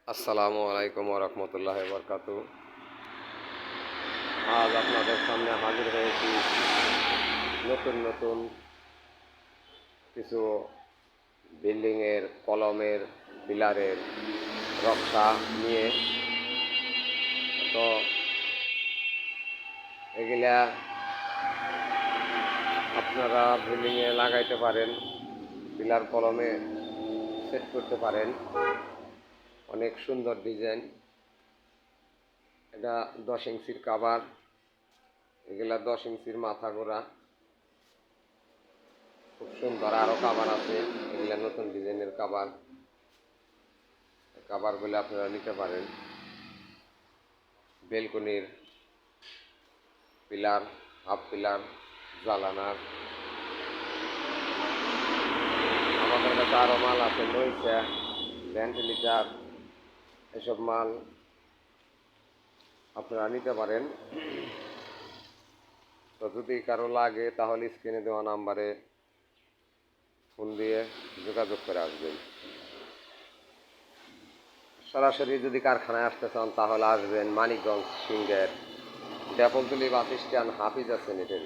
আসসালামু আলাইকুম ওরহমতুল্লাহ বরকাতু। আজ আপনাদের সামনে হাজির হয়েছি নতুন নতুন কিছু বিল্ডিংয়ের কলমের পিলারের রক্ষা নিয়ে। তো এগুলা আপনারা বিল্ডিংয়ে লাগাইতে পারেন, পিলার কলমে সেট করতে পারেন। অনেক সুন্দর ডিজাইন। এটা 10 ইঞ্চির কাভার, এগুলা 10 ইঞ্চির মাথা গোড়া, খুব সুন্দর। আরও কাভার আছে, এগুলা নতুন ডিজাইনের কাভার। কাভারগুলো আপনারা নিতে পারেন। বেলকনির পিলার, হাফ পিলার, জালানার। আমাদের কাছে আরও মাল আছে, লইসা, ভেন্টিলেটার, এসব মাল আপনারা নিতে পারেন। তো যদি কারো লাগে তাহলে স্ক্রিনে দেওয়া নাম্বারে ফোন দিয়ে যোগাযোগ করে আসবেন। সরাসরি যদি কারখানায় আসতে চান তাহলে আসবেন মানিকগঞ্জ সিংহের ডেপলতলি বাস স্ট্যান্ড, হাফিজ আছে নেটের।